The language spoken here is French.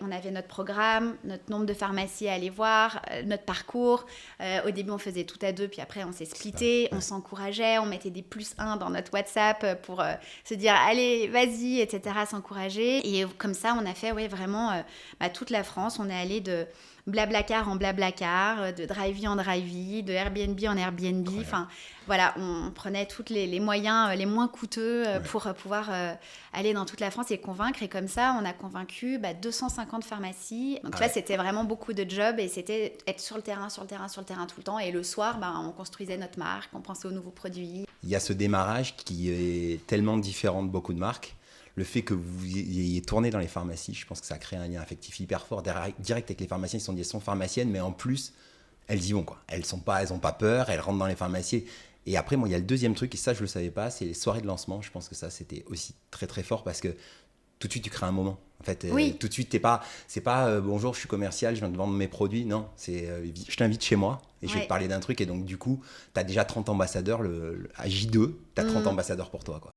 on avait notre programme, notre nombre de pharmacies à aller voir, notre parcours. Au début, on faisait tout à deux, puis après, on s'est splitté, on s'encourageait, on mettait des +1 dans notre WhatsApp pour se dire « Allez, vas-y », etc., s'encourager. Et comme ça, on a fait vraiment toute la France. On est allé de Blablacar en Blablacar, de Drivey en Drivey, de Airbnb en Airbnb. Enfin, voilà, on prenait tous les moyens les moins coûteux pour pouvoir aller dans toute la France et convaincre. Et comme ça, on a convaincu 250 pharmacies. Donc là, c'était vraiment beaucoup de jobs et c'était être sur le terrain tout le temps. Et le soir, on construisait notre marque, on pensait aux nouveaux produits. Il y a ce démarrage qui est tellement différent de beaucoup de marques. Le fait que vous ayez tourné dans les pharmacies, je pense que ça a créé un lien affectif hyper fort direct avec les pharmaciens. Ils sont pharmaciennes, mais en plus, elles y vont, quoi. Elles ont pas peur, elles rentrent dans les pharmacies. Et après, moi, il y a le deuxième truc, et ça, je le savais pas, c'est les soirées de lancement. Je pense que ça, c'était aussi très, très fort parce que tout de suite, tu crées un moment. En fait, tout de suite, c'est pas bonjour, je suis commercial, je viens de vendre mes produits. Non, c'est je t'invite chez moi et je vais te parler d'un truc. Et donc, du coup, tu as déjà 30 ambassadeurs. À J2, tu as 30 ambassadeurs pour toi, quoi.